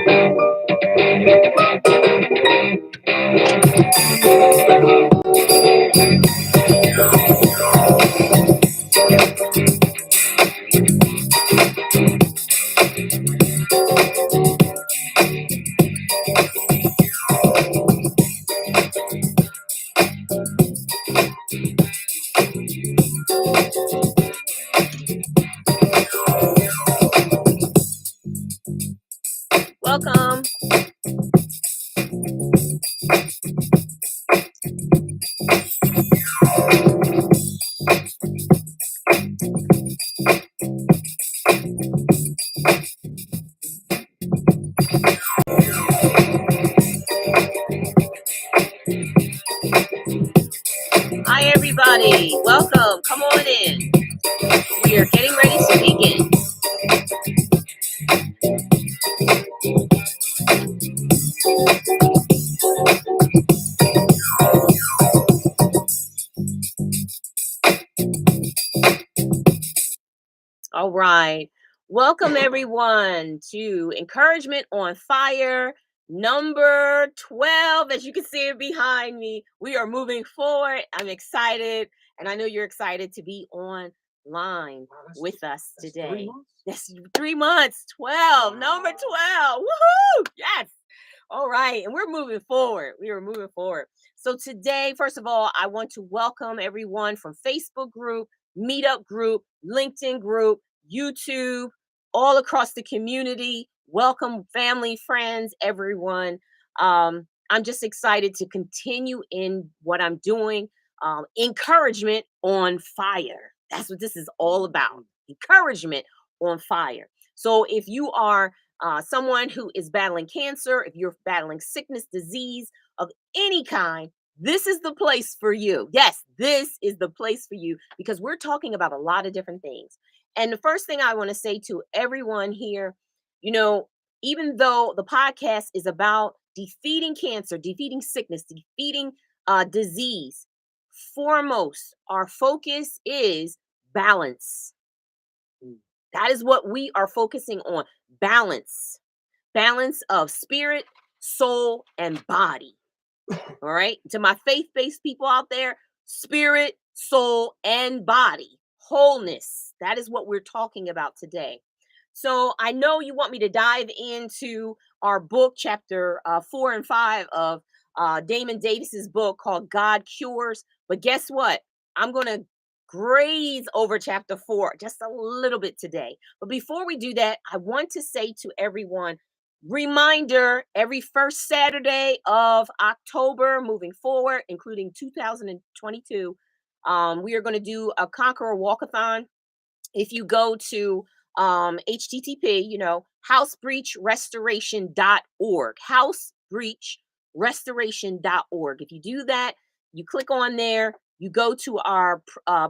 Welcome. Hi, everybody. Welcome. Come on in. We are getting ready to begin. All right. Welcome, everyone, to Encouragement on Fire, number 12. As you can see it behind me, we are moving forward. I'm excited, and I know you're excited to be online with us today. That's 3 months, 12, number 12. Woohoo! Yes. All right. And we're moving forward. We are moving forward. So today, first of all, I want to welcome everyone from Facebook group, Meetup group, LinkedIn group, YouTube, all across the community. Welcome, family, friends, everyone. I'm just excited to continue in what I'm doing. Encouragement on fire. That's what this is all about. Encouragement on fire. So if you are someone who is battling cancer, if you're battling sickness, disease of any kind, this is the place for you. Yes, this is the place for you because we're talking about a lot of different things. And the first thing I want to say to everyone here, you know, even though the podcast is about defeating cancer, defeating sickness, defeating disease, foremost, our focus is balance. That is what we are focusing on. Balance. Balance of spirit, soul, and body. All right. To my faith based people out there, spirit, soul, and body. Wholeness. That is what we're talking about today. So I know you want me to dive into our book, chapter 4 and 5 of Damon Davis's book called God Cures. But guess what? I'm going to graze over chapter 4 just a little bit today. But before we do that, I want to say to everyone, reminder, every first Saturday of October moving forward, including 2022, we are going to do a Conqueror Walkathon. If you go to http, housebreachrestoration.org, housebreachrestoration.org. If you do that, you click on there, you go to our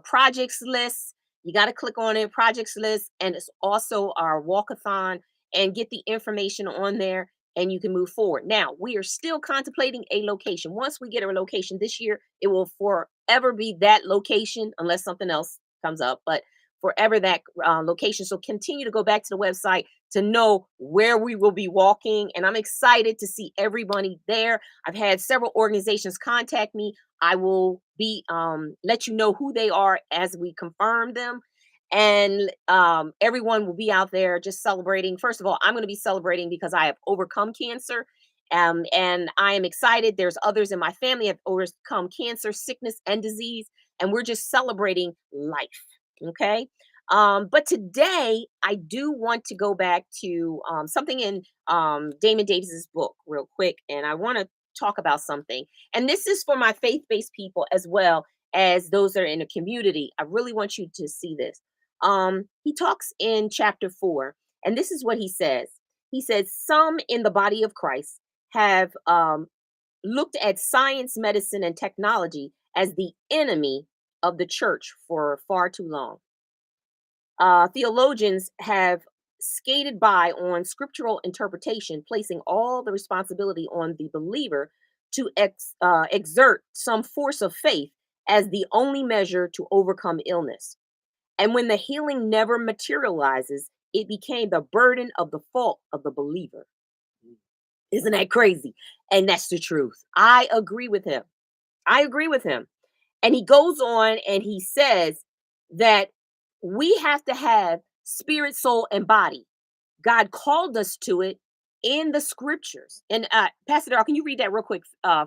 projects list. You got to click on it, projects list, and it's also our walkathon, and get the information on there, and you can move forward. Now, we are still contemplating a location. Once we get a location this year, it will forever be that location unless something else comes up. But forever that location. So continue to go back to the website to know where we will be walking. And I'm excited to see everybody there. I've had several organizations contact me. I will be let you know who they are as we confirm them. And everyone will be out there just celebrating. First of all, I'm going to be celebrating because I have overcome cancer. And I am excited. There's others in my family have overcome cancer, sickness, and disease. And we're just celebrating life. Okay. But today I do want to go back to something in Damon Davis's book real quick. And I want to talk about something. And this is for my faith-based people as well as those that are in the community. I really want you to see this. He talks in chapter 4, and this is what he says. He says, some in the body of Christ have looked at science, medicine, and technology as the enemy of the church for far too long. Theologians have skated by on scriptural interpretation, placing all the responsibility on the believer to exert some force of faith as the only measure to overcome illness. And when the healing never materializes, it became the burden of the fault of the believer. Isn't that crazy? And that's the truth. I agree with him. I agree with him. And he goes on and he says that we have to have spirit, soul, and body. God called us to it in the scriptures. And Pastor Darrell, can you read that real quick?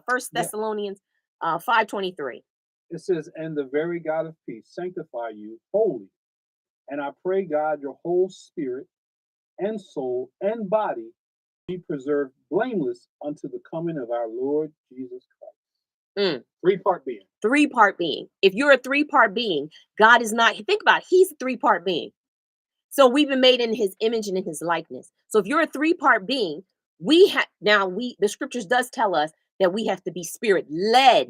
First Yeah. Thessalonians 5:23. It says, "And the very God of peace sanctify you wholly. And I pray God your whole spirit and soul and body be preserved blameless unto the coming of our Lord Jesus Christ." Mm. Three-part being. Three-part being. If you're a three-part being, God is not, think about it, he's a three-part being. So we've been made in his image and in his likeness. So if you're a three-part being, the scriptures does tell us that we have to be spirit led,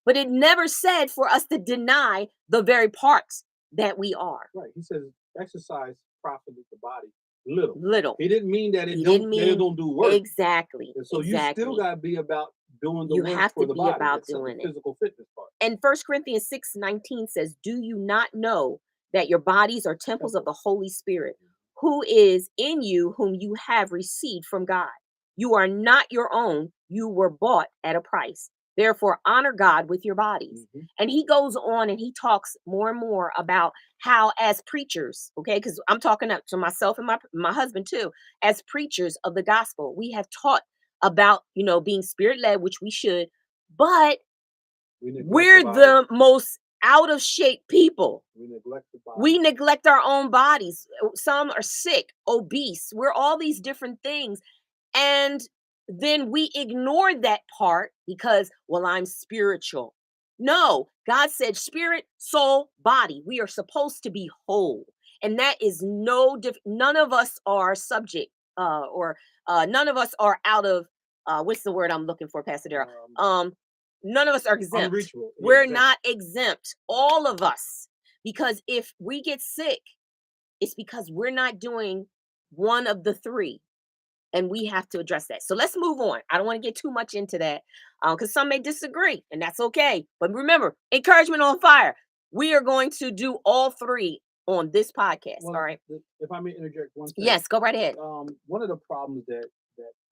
but it never said for us to deny the very parts that we are. Right. He says exercise profiteth the body little. Little. He didn't mean that He didn't they mean don't do work. exactly. And so you still got to be about doing the You work have for to the be body. about It's the doing it. physical fitness part. And 1 Corinthians 6:19 says, "Do you not know that your bodies are temples of the Holy Spirit, who is in you, whom you have received from God? You are not your own, you were bought at a price. Therefore, honor God with your bodies." And he goes on and he talks more and more about how, as preachers, okay, because I'm talking up to myself and my husband too, as preachers of the gospel, we have taught about, being spirit led, which we should, but we're the most out of shape people. We neglect the body. We neglect our own bodies. Some are sick, obese. We're all these different things. And then we ignore that part because, well, I'm spiritual. No, God said spirit, soul, body. We are supposed to be whole. And that is no different. None of us are subject or none of us are out of, what's the word I'm looking for, Pastor Darrell? None of us are exempt. Unreachable. We're not exempt, all of us. Because if we get sick, it's because we're not doing one of the three. And we have to address that. So let's move on. I don't want to get too much into that because some may disagree, and that's okay. But remember, encouragement on fire. We are going to do all three on this podcast. Well, all right. If I may interject one thing. Yes, go right ahead. One of the problems that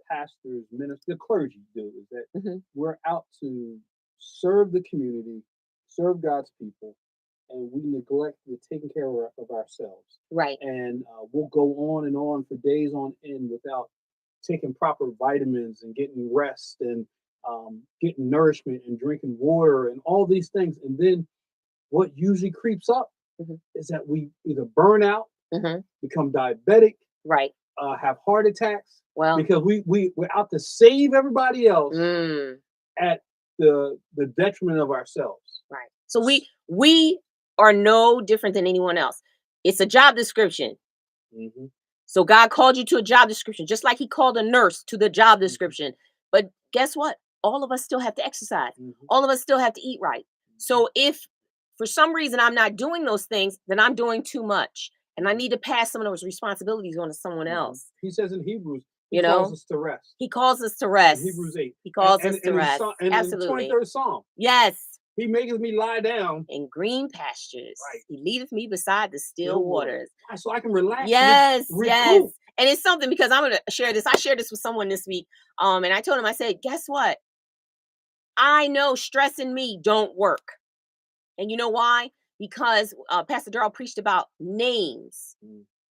pastors, ministers, the clergy do is that we're out to serve the community, serve God's people, and we neglect the taking care of ourselves. Right. And we'll go on and on for days on end without taking proper vitamins and getting rest and getting nourishment and drinking water and all these things. And then what usually creeps up is that we either burn out, become diabetic, right, have heart attacks. Well, because we're out to save everybody else at the detriment of ourselves. Right. So we are no different than anyone else. It's a job description. So God called you to a job description, just like he called a nurse to the job description. But guess what? All of us still have to exercise. All of us still have to eat right. So if for some reason I'm not doing those things, then I'm doing too much. And I need to pass some of those responsibilities on to someone else. He says in Hebrews, he calls us to rest. He calls us to rest. In Hebrews 8. He calls us to rest. Absolutely. In the 23rd Psalm. Yes. He maketh me lie down in green pastures. Right. He leadeth me beside the still waters. So I can relax. Yes, yes. And it's something because I'm going to share this. I shared this with someone this week. And I told him, I said, guess what? I know stress and me don't work. And you know why? Because Pastor Darrell preached about names.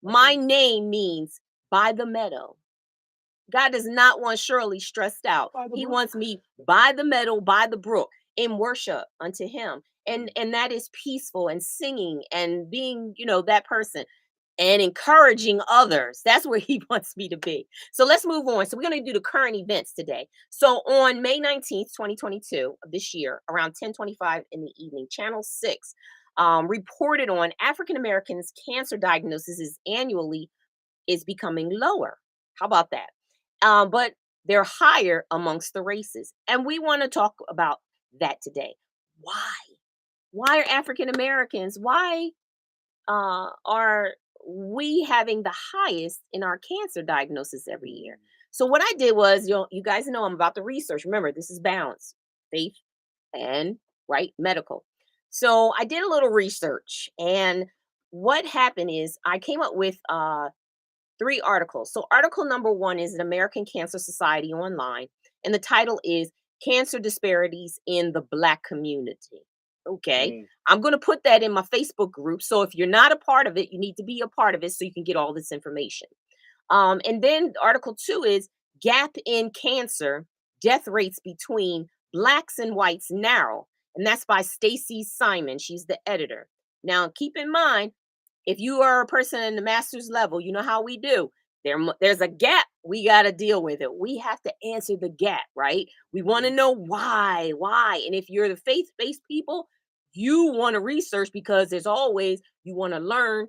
My name means by the meadow. God does not want Shirley stressed out. He wants me by the meadow, by the brook, in worship unto him. And that is peaceful and singing and being, that person and encouraging others. That's where he wants me to be. So let's move on. So we're going to do the current events today. So on May 19th, 2022 of this year, around 10:25 in the evening, Channel 6 reported on African Americans' cancer diagnosis is becoming lower. How about that? But they're higher amongst the races. And we want to talk about that today. Why? Why are African Americans, why are we having the highest in our cancer diagnosis every year? So what I did was, you guys know I'm about the research. Remember, this is balance, faith and medical. So I did a little research, and what happened is I came up with 3 articles. So article number 1 is an American Cancer Society online, and the title is Cancer Disparities in the Black Community. Okay. Mm, I'm going to put that in my Facebook group. So if you're not a part of it, you need to be a part of it so you can get all this information. And then article 2 is Gap in Cancer, Death Rates Between Blacks and Whites Narrow. And that's by Stacy Simon. She's the editor. Now, keep in mind, if you are a person in the master's level, you know how we do. There's a gap. We got to deal with it. We have to answer the gap, right? We want to mhm, know why. And if you're the faith-based people, you want to research because there's always, you want to learn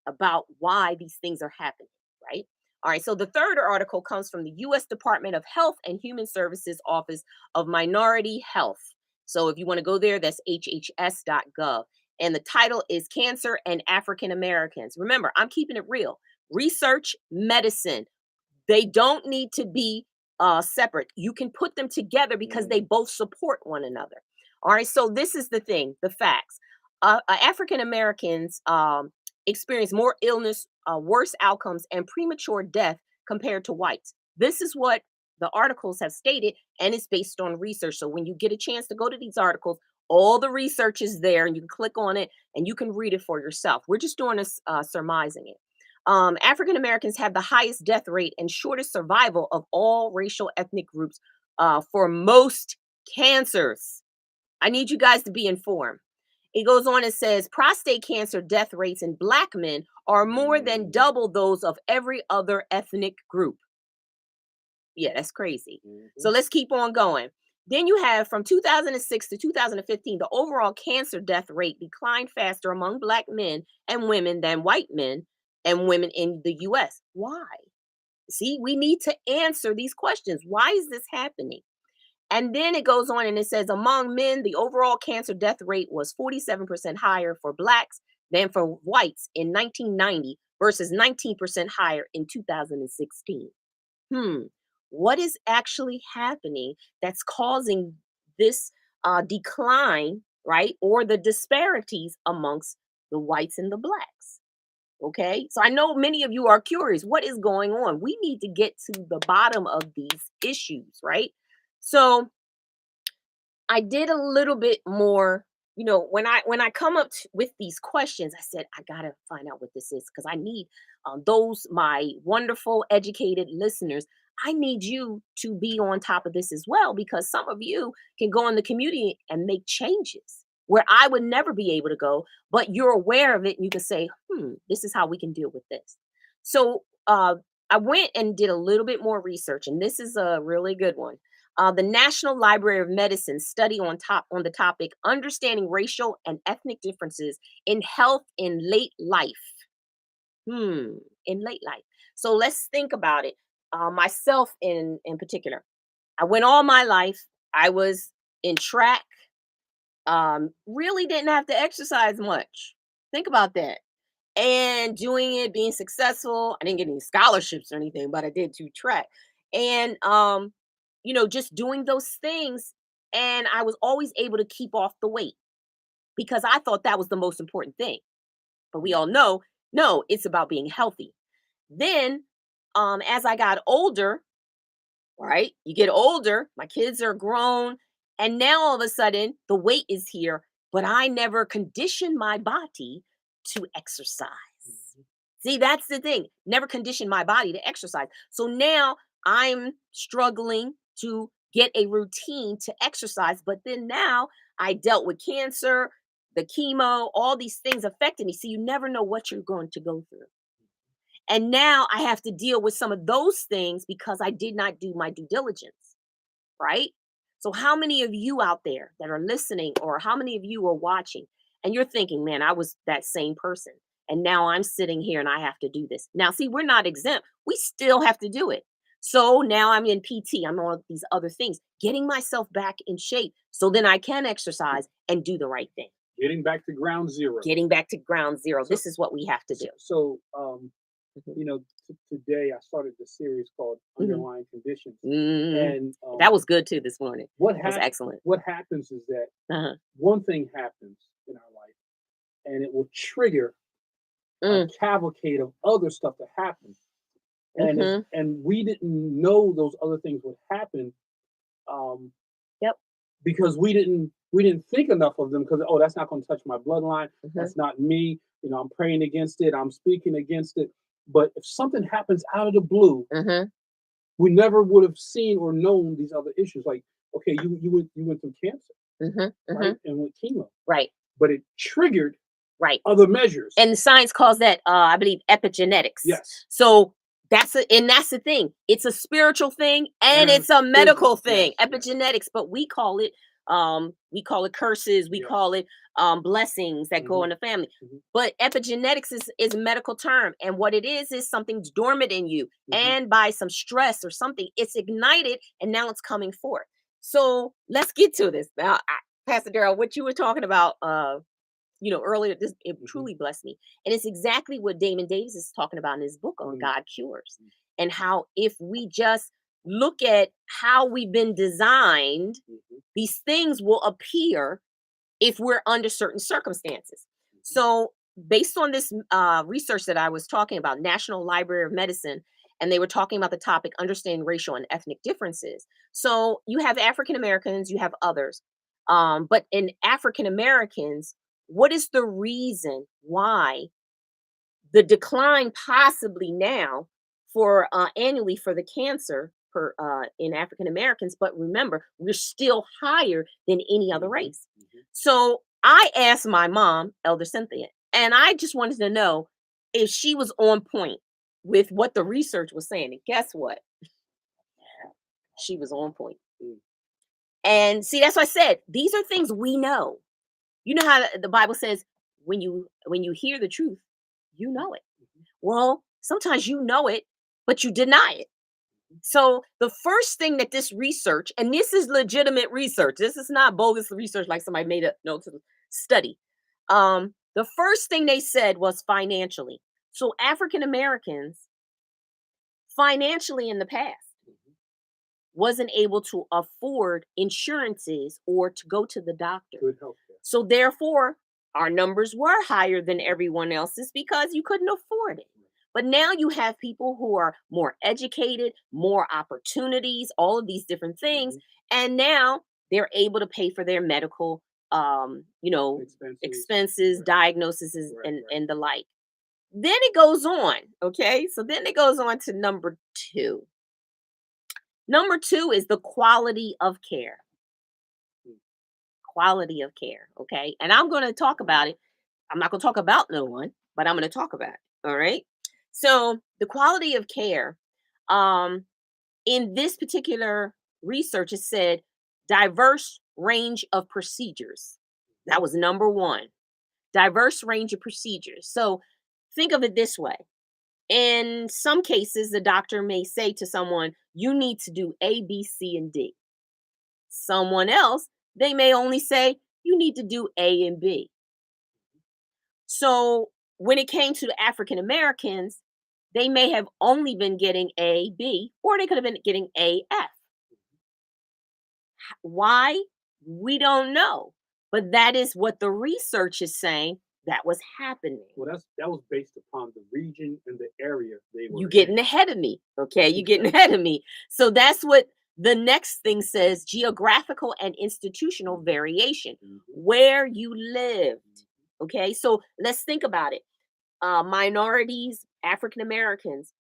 about why these things are happening, right? All right, so the third article comes from the US Department of Health and Human Services Office of Minority Health. So if you want to go there, that's hhs.gov. And the title is Cancer and African Americans. Remember, I'm keeping it real. Research medicine. They don't need to be separate. You can put them together because they mhm, both support one another. All right, so this is the thing, the facts. African Americans experience more illness, worse outcomes, and premature death compared to whites. This is what the articles have stated, and it's based on research. So when you get a chance to go to these articles, all the research is there, and you can click on it and you can read it for yourself. We're just doing this surmising it. African Americans have the highest death rate and shortest survival of all racial ethnic groups for most cancers. I need you guys to be informed. It goes on and says prostate cancer death rates in Black men are more than mm, double those of every other ethnic group. Yeah, that's crazy. So mhm, let's keep on going. Then you have from 2006 to 2015, the overall cancer death rate declined faster among Black men and women than white men and women in the US. Why? See, we need to answer these questions. Why is this happening? And then it goes on and it says among men, the overall cancer death rate was 47% higher for blacks than for whites in 1990 versus 19% higher in 2016. Hmm. What is actually happening that's causing this decline, right? Or the disparities amongst the whites and the blacks? Okay. So I know many of you are curious what is going on? We need to get to the bottom of these issues, right? So I did a little bit more, when I come up with these questions, I said I gotta find out what this is because I need those my wonderful educated listeners. I need you to be on top of this as well because some of you can go in the community and make changes where I would never be able to go, but you're aware of it and you can say, this is how we can deal with this. So I went and did a little bit more research, and this is a really good one. The National Library of Medicine study on the topic understanding racial and ethnic differences in health in late life. Hmm, in late life. So let's think about it. Myself in particular, I went all my life. I was in track. Really didn't have to exercise much. Think about that. And doing it, being successful. I didn't get any scholarships or anything, but I did do track. And just doing those things. And I was always able to keep off the weight because I thought that was the most important thing. But we mm, all know, no, it's about being healthy. Then, as I got older, right? You get older, my kids are grown, and now all of a sudden the weight is here, but I never conditioned my body to exercise. mhm, See, that's the thing. Never conditioned my body to exercise. So now I'm struggling to get a routine to exercise. But then now I dealt with cancer, the chemo, all these things affected me. So you never know what you're going to go through. And now I have to deal with some of those things because I did not do my due diligence, right? So, how many of you out there that are listening, or how many of you are watching, and you're thinking, man, I was that same person. And now I'm sitting here and I have to do this. Now, see, we're not exempt. We still have to do it. So now I'm in PT, I'm on these other things, getting myself back in shape so then I can exercise and do the right thing. getting back to ground zero. Getting back to ground zero. So, This is what we have to so, do. so Mhm. today I started the series called Mhm. Underlying Conditions, Mhm. and That was good too this morning. what That was hap- excellent. what happens is that Uh-huh. one thing happens in our life, and it will trigger a Mm, cavalcade of other stuff that happens. Mm-hmm. And we didn't know those other things would happen, um, Yep. because we didn't think enough of them, because, oh, that's not going to touch my bloodline. Mm-hmm. That's not me. I'm praying against it. I'm speaking against it. But if something happens out of the blue, Mm-hmm. we never would have seen or known these other issues. Like, okay, you went through cancer, Mm-hmm. Mm-hmm. right, and with chemo, Right. but it triggered Right. other measures. And science calls that, I believe, epigenetics. Yes, So that's the thing. It's a spiritual thing and and it's a medical physical. thing, Yes, yes. epigenetics. But we call it curses. We Yeah. call it blessings that go Hmm. in the family. Hmm. But epigenetics is a medical term, and what it is something's dormant in you, Hmm. and by some stress or something, it's ignited, and now it's coming forth. So let's get to this now, Pastor Darrell. What you were talking about, earlier, this it Hmm. truly blessed me. And it's exactly what Damon Davis is talking about in his book on Hmm. God Cures. And how if we just look at how we've been designed, Hmm. these things will appear if we're under certain circumstances. Hmm. So based on this research that I was talking about, National Library of Medicine, and they were talking about the topic understanding racial and ethnic differences. So you have African Americans, you have others. But in African Americans, what is the reason why the decline possibly now for annually for the cancer per in African Americans? But remember, we're still higher than any other Hmm. race. So I asked my mom, Elder Cynthia, and I just wanted to know if she was on point with what the research was saying. And guess what? She was on point. Hmm. And see, that's what I said. These are things we know. You know how the Bible says, when you hear the truth, you know it. Well, sometimes you know it, but you deny it. So the first thing that this research, and this is legitimate research, this is not bogus research like somebody made a note to study. The first thing they said was financially. So African Americans, financially in the past, wasn't able to afford insurances or to go to the doctor. Good health care. So therefore, our numbers were higher than everyone else's because you couldn't afford it. But now you have people who are more educated, more opportunities, all of these different things, Hmm. and now they're able to pay for their medical, um, you know, Expenses. expenses, Right. diagnoses, Right. and Right. and the like. Then it goes on. Okay, so then it goes on to number two. Number two is the quality of care. Mm. Quality of care. Okay, and I'm going to talk about it. I'm not going to talk about no one, but I'm going to talk about it. All right. So the quality of care, um, in this particular research, it said diverse range of procedures. That was number one. Diverse range of procedures. So think of it this way. In some cases, the doctor may say to someone, you need to do A, B, C, and D. Someone else, they may only say, you need to do A and B. So when it came to the African Americans, they may have only been getting A, B, or they could have been getting A, F. Why? We don't know. But that is what the research is saying that was happening. Well, that was based upon the region and the area they You were in. getting ahead of me. Okay. You getting ahead of me. So that's what the next thing says, geographical and institutional variation, Mhm. where you lived. Okay. So let's think about it. Minorities, African Americans,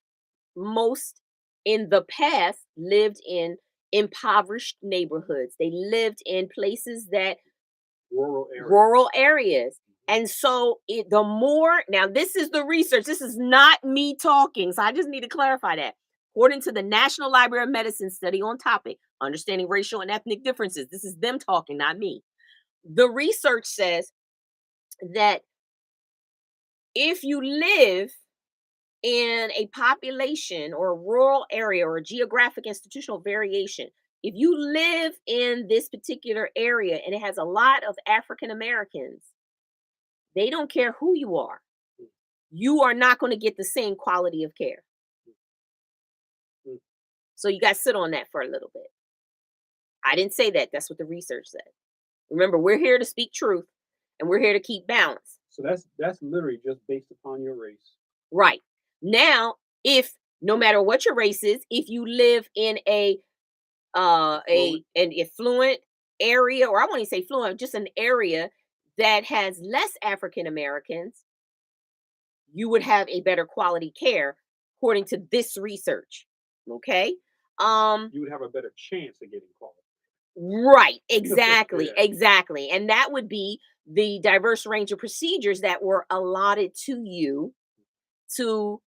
most in the past lived in impoverished neighborhoods. They lived in places that Rural areas. rural areas. And so the more, now this is the research, this is not me talking. So I just need to clarify that. According to the National Library of Medicine study on topic, understanding racial and ethnic differences, this is them talking, not me. The research says that if you live in a population or a rural area or a geographic institutional variation, if you live in this particular area and it has a lot of African Americans, they don't care who you are not going to get the same quality of care. Mm. So you got to sit on that for a little bit. I didn't say that. That's what the research said. Remember, we're here to speak truth and we're here to keep balance. So that's literally just based upon your race. Right. Now, if no matter what your race is, if you live in Fluent. an affluent area, or I won't even say fluent, just an area that has less African Americans, you would have a better quality care according to this research. Okay. You would have a better chance of getting called. Right, exactly, Yeah. exactly. And that would be the diverse range of procedures that were allotted to you to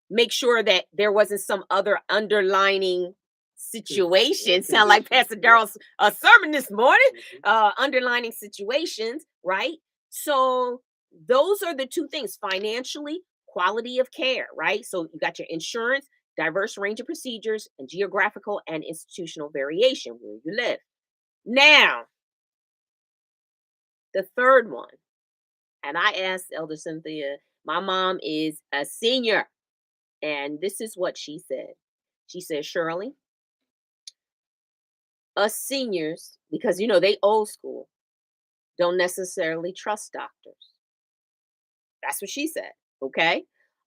make sure that there wasn't some other underlining situation. Sound like Condition. Pastor Yep. Daryl's sermon this morning. Mhm. Underlining situations, right? So those are the two things: financially, quality of care, right? So you got your insurance, diverse range of procedures, and geographical and institutional variation where you live. Now, the third one, and I asked Elder Cynthia, my mom is a senior, and this is what she said. She said, Shirley, us seniors, because they old school, don't necessarily trust doctors. That's what she said. Okay.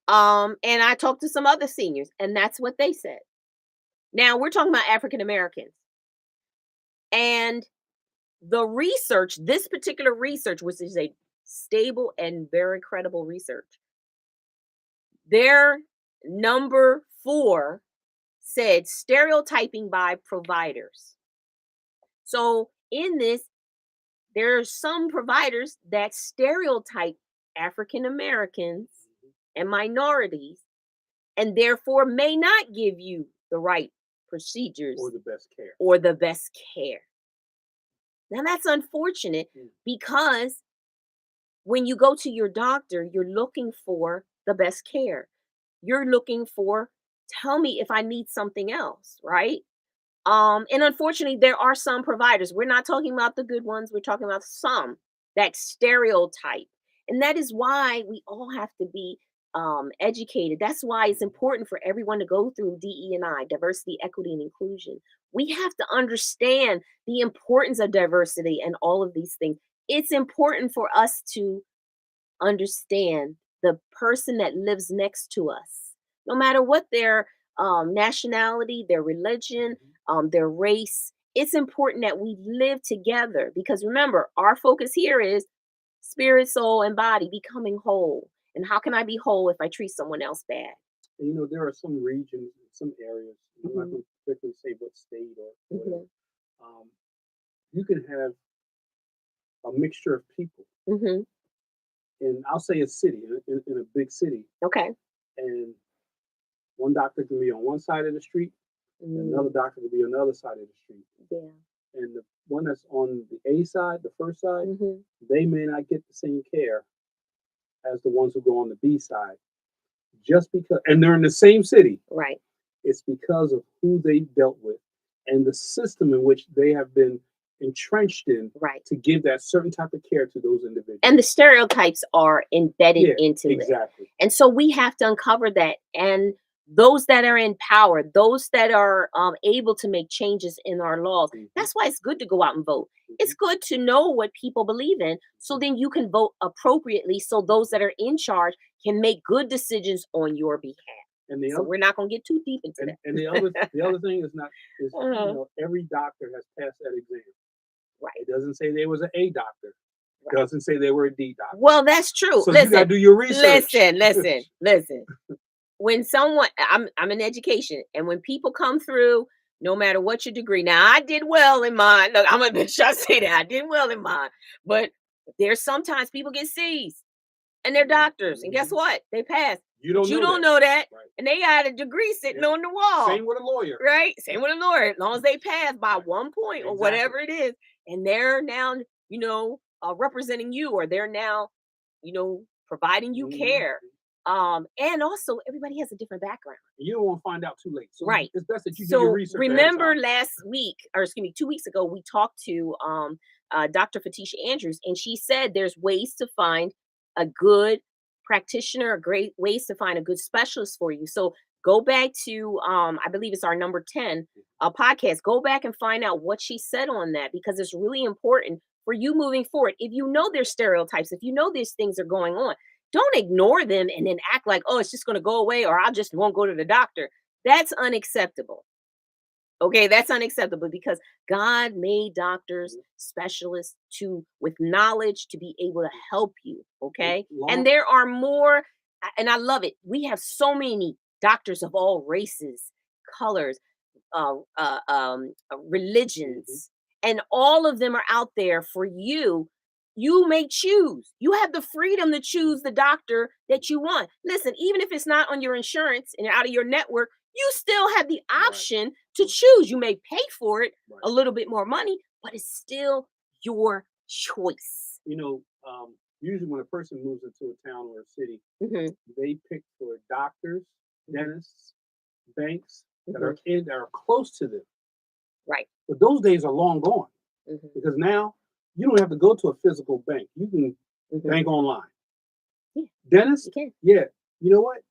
And I talked to some other seniors, and that's what they said. Now we're talking about African Americans. And the research, this particular research, which is a stable and very credible research, their number 4 said stereotyping by providers. So in this, there are some providers that stereotype African Americans and minorities, and therefore may not give you the right procedures Or the best care. or the best care. Now that's unfortunate because when you go to your doctor, you're looking for the best care. You're looking for, tell me if I need something else, right? And unfortunately, there are some providers. We're not talking about the good ones. We're talking about some that stereotype. And that is why we all have to be educated. That's why it's important for everyone to go through DE&I, diversity, equity, and inclusion. We have to understand the importance of diversity and all of these things. It's important for us to understand the person that lives next to us, no matter what their nationality, their religion, their race. It's important that we live together because remember, our focus here is spirit, soul, and body becoming whole. And how can I be whole if I treat someone else bad? And there are some regions, some areas. I'm not Hmm. going to particularly say what state or whatever. Hmm. You can have a mixture of people, Hmm. and I'll say a city, in a big city, Okay. and one doctor can be on one side of the street, and another Mm, doctor can be on the other side of the street. yeah. And the one that's on the A side, the first side, Hmm. they may not get the same care as the ones who go on the B side, just because, and they're in the same city. Right. It's because of who they dealt with and the system in which they have been entrenched in Right. to give that certain type of care to those individuals. And the stereotypes are embedded Yeah, into it. exactly. And so we have to uncover that. And those that are in power, those that are able to make changes in our laws, that's why it's good to go out and vote. It's good to know what people believe in so then you can vote appropriately so those that are in charge can make good decisions on your behalf. And the So other we're not going to get too deep into that. and the other thing is Uh-huh. every doctor has passed that exam. Right. It doesn't say they was an A doctor. It Right. doesn't say they were a D doctor. Well, that's true. So you gotta do your research. Listen. When someone, I'm in education, and when people come through, no matter what your degree, now I did well in mine. Look, I'm gonna try to say that I did well in mine, but there's sometimes people get C's and they're doctors, and guess what? They pass. You don't You know don't that. know that, Right. and they got a degree sitting Yeah. on the wall. Same with a lawyer. Right? Same with a lawyer, as long as they pass by Right. 1 point or Exactly. whatever it is, and they're now, representing you, or they're now, providing you care. And also everybody has a different background. You don't want to find out too late. So Right. it's best that you do your So research ahead of remember time. last week, or excuse me, 2 weeks ago, we talked to Dr. Fatisha Andrews, and she said there's ways to find a good practitioner, great ways to find a good specialist for you. So go back to I believe it's our number 10 podcast. Go back and find out what she said on that because it's really important for you moving forward. If you know there's stereotypes, if you know these things are going on, Don't ignore them and then act like, oh, it's just going to go away or I just won't go to the doctor. That's unacceptable. Okay, that's unacceptable because God made doctors, specialists to with knowledge to be able to help you. Okay, and Long, there are more, and I love it. We have so many doctors of all races, colors, mhm, religions, and all of them are out there for you. You may choose. You have the freedom to choose the doctor that you want. Listen, even if it's not on your insurance and out of your network, you still have the right, option to right, choose. You may pay for it right. a little bit more money, but it's still your choice. You know, usually when a person moves into a town or a city, Hmm. they pick for doctors, Hmm. dentists, banks Hmm. that are close to them. Right. But those days are long gone Hmm. because now you don't have to go to a physical bank. You can Hmm. bank online. Yeah, you Dentist, can. yeah. You know what?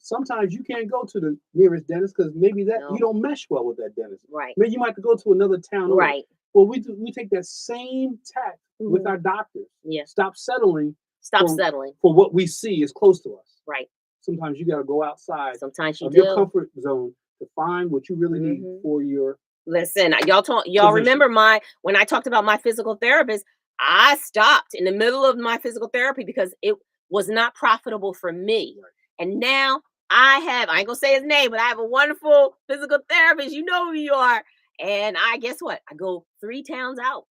Sometimes you can't go to the nearest dentist because maybe that you No. don't mesh well with that dentist. Right. Maybe you might have to go to another town over. Right. Well, we take that same tact with Hmm. our doctors. Yeah. Stop settling Stop for settling. what we see is close to us. Right. Sometimes you got to go outside Sometimes you of your do. comfort zone to find what you really need Hmm. for your Listen, y'all position. remember my when I talked about my physical therapist, I stopped in the middle of my physical therapy because it was not profitable for me. Right. And now I ain't gonna say his name, but I have a wonderful physical therapist. You know who you are. And I guess what? I go 3 towns out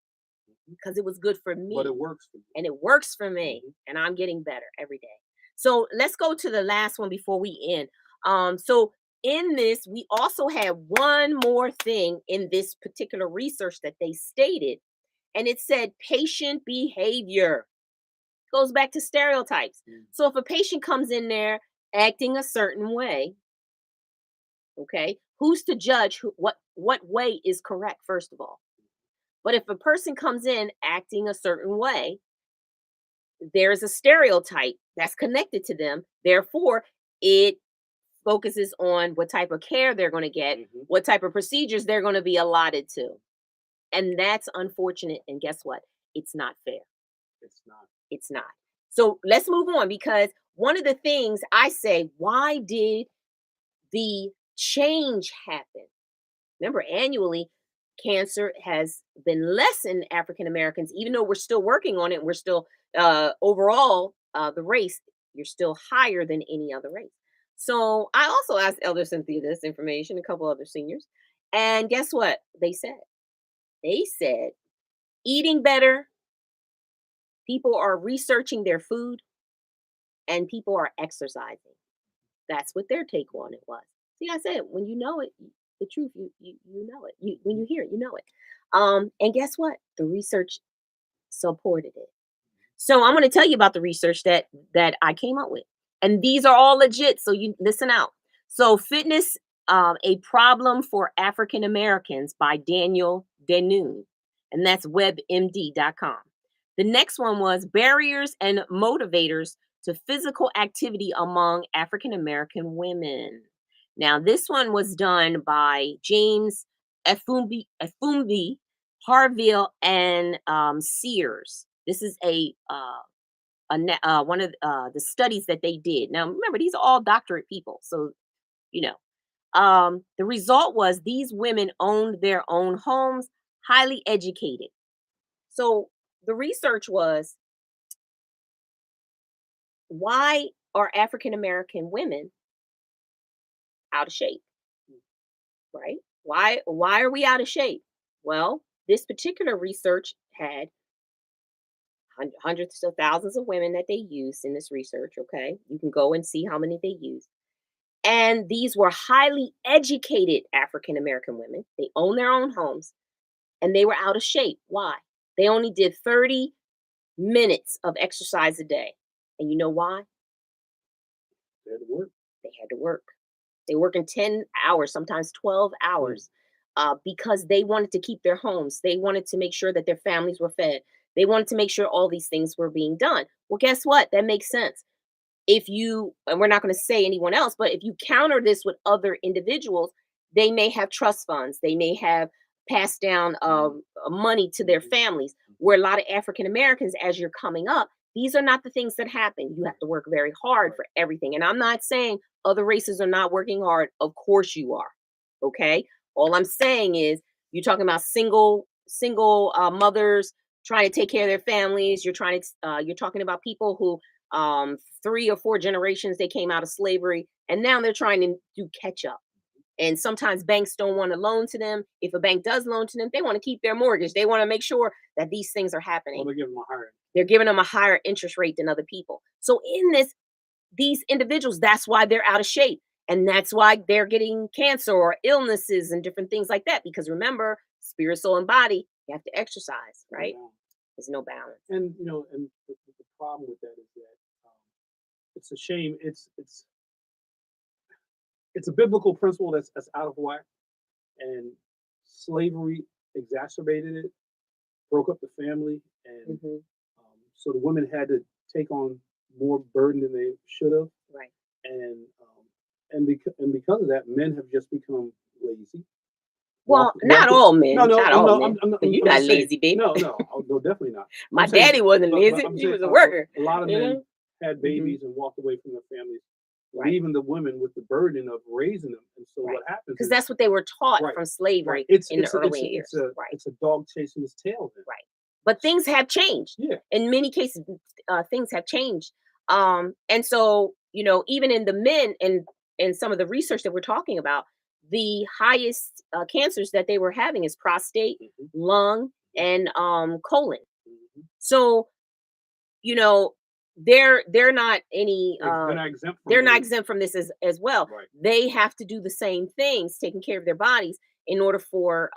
Mhm. because it was good for But me it works for you. and it works for me Mhm. and I'm getting better every day. So let's go to the last one before we end. So in this, we also had one more thing in this particular research that they stated, and it said patient behavior goes back to stereotypes. Mm. So if a patient comes in there acting a certain way, okay, who's to judge what way is correct first of all? But if a person comes in acting a certain way, there's a stereotype that's connected to them. Therefore, it focuses on what type of care they're going to get, Mhm. what type of procedures they're going to be allotted to. And that's unfortunate. And guess what? It's not fair. It's not. It's not. So let's move on because one of the things I say, why did the change happen? Remember, annually, cancer has been less in African Americans, even though we're still working on it. We're still overall the race. You're still higher than any other race. So I also asked Elder Cynthia this information, a couple other seniors, and guess what they said? They said eating better, people are researching their food, and people are exercising. That's what their take on it was. See, I said when you know it, the truth, you know it. When you hear it, you know it. And guess what? The research supported it. So I'm going to tell you about the research that I came up with, and these are all legit. So you listen out. So fitness, a problem for African Americans by Daniel Denoon, and that's WebMD.com. The next one was barriers and motivators to physical activity among African American women. Now this one was done by James Efumbi Harville and Sears. This is one of the studies that they did. Now, remember, these are all doctorate people, so you know. The result was these women owned their own homes, highly educated. So the research was why are African American women out of shape, right? Why are we out of shape? Well, this particular research had hundreds of thousands of women that they used in this research. Okay, you can go and see how many they used. And these were highly educated African American women. They own their own homes and they were out of shape. Why? They only did 30 minutes of exercise a day. And you know why? They had to work. They had to work. They work in 10 hours, sometimes 12 Mm. hours, because they wanted to keep their homes. They wanted to make sure that their families were fed. They wanted to make sure all these things were being done. Well, guess what? That makes sense. If you, and we're not going to say anyone else, but if you counter this with other individuals, they may have trust funds. They may have passed down Mhm. money to their Mhm. families. Mhm. Where a lot of African Americans, as you're coming up, These are not the things that happen. You have to work very hard for everything. And I'm not saying other races are not working hard. Of course you are. Okay. All I'm saying is you're talking about single mothers trying to take care of their families. You're talking about people who 3 or 4 generations they came out of slavery and now they're trying to do catch up. And sometimes banks don't want to loan to them. If a bank does loan to them, they want to keep their mortgage. They want to make sure that these things are happening. Well, They're giving them a higher interest rate than other people. So in these individuals, that's why they're out of shape. And that's why they're getting cancer or illnesses and different things like that. Because remember, spirit, soul, and body, you have to exercise, right? Yeah. There's no balance. And and the problem with that is that it's a shame. It's a biblical principle that's out of whack, and slavery exacerbated it, broke up the family, and Hmm. so the women had to take on more burden than they should have, Right. and because of that, men have just become lazy. Well, Walk, not walk. all men. No, no, Not I'm all not. men. You're I'm not just saying. lazy, baby. No, no, no, definitely not. My I'm saying, daddy wasn't lazy. I'm He saying was a worker. a lot of You men know? had Hmm. babies and walked away from their families, Right. leaving the women with the burden of raising them. And so Right. what happens Because is that's what they were taught right, from right. slavery in the early years. Right. It's a dog chasing his tail. Then. Right. But things have changed. Yeah. In many cases, things have changed. And so, even in the men and some of the research that we're talking about, the highest cancers that they were having is prostate, Mhm, lung, and colon. mhm. So, you know, they're not any They're not exempt from they're not those. exempt from this as well. Right. They have to do the same things, taking care of their bodies in order for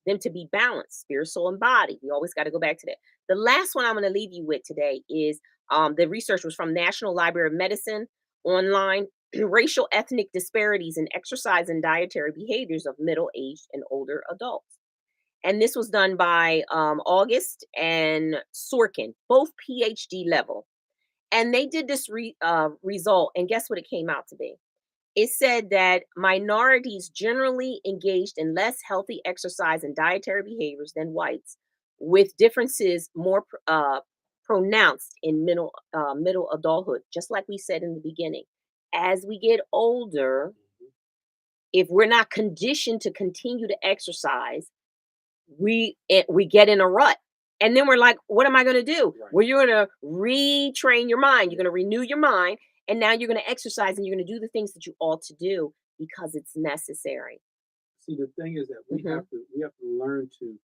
them to be balanced, spirit, soul, and body. We always got to go back to that. The last one I'm going to leave you with today is the research was from National Library of Medicine online. Racial ethnic disparities in exercise and dietary behaviors of middle-aged and older adults. And this was done by August and Sorkin, both PhD level. And they did this result, and guess what it came out to be? It said that minorities generally engaged in less healthy exercise and dietary behaviors than whites, with differences more pronounced in middle adulthood, just like we said in the beginning. As we get older, if we're not conditioned to continue to exercise, we get in a rut. And then we're like, what am I going to do? Right. Well, you're going to retrain your mind. You're going to renew your mind. And now you're going to exercise and you're going to do the things that you ought to do because it's necessary. See, the thing is that Mhm. we have to learn to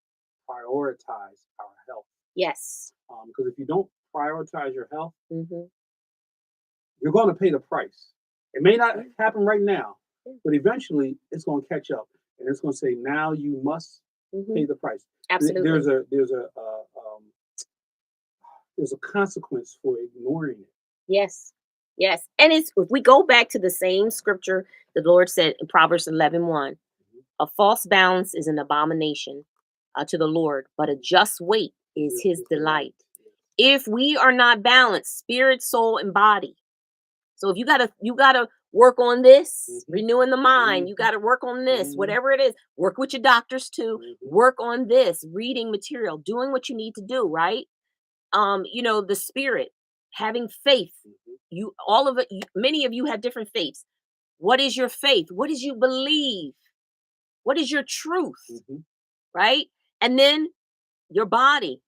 prioritize our health. Yes. Because if you don't prioritize your health, Hmm. you're going to pay the price. It may not happen right now, but eventually it's going to catch up, and it's going to say, now you must Hmm. pay the price. Absolutely. There's a consequence for ignoring it. Yes. Yes. And if we go back to the same scripture, the Lord said in Proverbs 11:1, Mhm. a false balance is an abomination to the Lord, but a just weight is his It's the light. delight. If we are not balanced, spirit, soul, and body. So if you gotta work on this, Mhm. renewing the mind, you Mhm. gotta work on this, Mhm. whatever it is, work with your doctors too, Mhm. work on this, reading material, doing what you need to do, right? The spirit, having faith. Mhm. You all of it, many of you have different faiths. What is your faith? What does you believe? What is your truth? Mhm. Right? And then your body.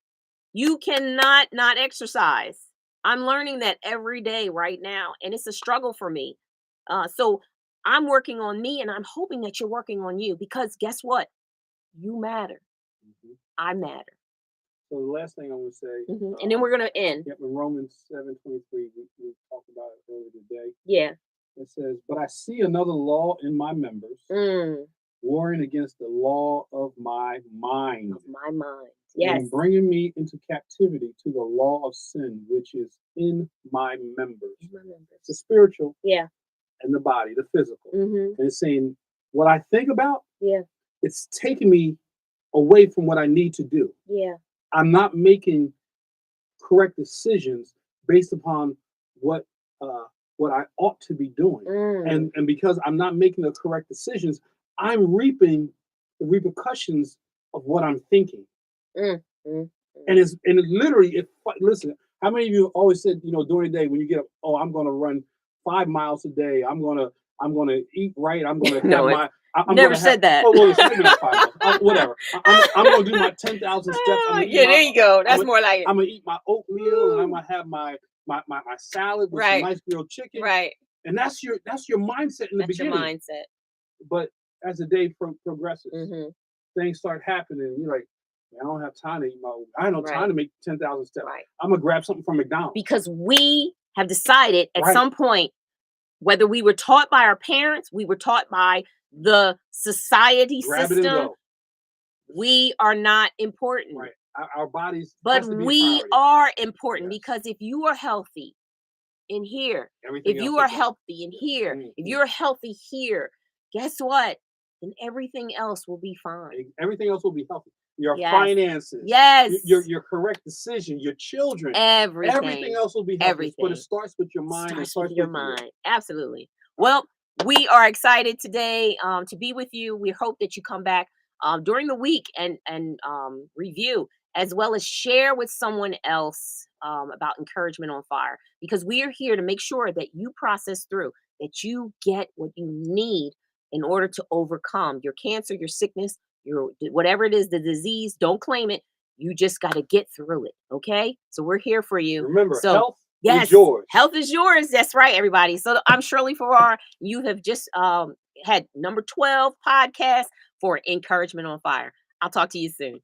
You cannot not exercise. I'm learning that every day right now, and it's a struggle for me. So I'm working on me, and I'm hoping that you're working on you because guess what? You matter. Mhm. I matter. So the last thing I want to say, And then we're gonna end. in Romans 7:23, we talked about it earlier today. Yeah. It says, "But I see another law in my members, Mm, warring against the law of my mind, of my mind. and Yes. bringing me into captivity to the law of sin, which is in my members." My The members. spiritual Yeah. and the body, the physical. Hmm. And it's saying, what I think about, Yeah. it's taking me away from what I need to do. Yeah. I'm not making correct decisions based upon what uh, what I ought to be doing, Mm, and because I'm not making the correct decisions, I'm reaping the repercussions of what I'm thinking. mm, mm, mm. And it's literally, listen, How many of you always said, during the day when you get up, oh, I'm going to run 5 miles a day. I'm gonna eat right. I'm gonna have No, it my. I'm never gonna have. said that. Well, listen, maybe not 5 miles. Whatever. I'm gonna do my 10,000 steps. I'm Oh, gonna eat yeah, my. there you go. I'm That's gonna, more like it. I'm gonna eat my oatmeal, and I'm Woo. gonna have my salad with some Right, nice grilled chicken. right. And that's your mindset in the That's your beginning. mindset. But as the day progresses, Hmm. things start happening. You're like, "Man, I don't have time to eat my. I have no time Right, to make 10,000 steps. right. I'm gonna grab something from McDonald's. Because we have decided at Right. some point, whether we were taught by our parents, we were taught by the society Grab it and system, go. we are not important. Right. Our bodies But has to be a we priority. are important Yes. because if you are healthy in here, Everything if else you will are follow. healthy in Yes. here, if Mhm. you're healthy here, guess what? Then everything else will be fine. Everything else will be healthy. Your Yes. finances, Yes. your correct decision, your children, everything Everything. else will be healthy. But it Everything starts with your mind. It starts with starts your with you. mind. Absolutely. Well, we are excited today to be with you. We hope that you come back during the week and review, as well as share with someone else about Encouragement on Fire, because we are here to make sure that you process through, that you get what you need in order to overcome your cancer, your sickness, your whatever it is, the disease. Don't claim it. You just got to get through it. Okay. So we're here for you. Remember, So, health yes, is yours. health is yours. That's right, everybody. So I'm Shirley Farrar. You have just had number 12 podcast for Encouragement on Fire. I'll talk to you soon.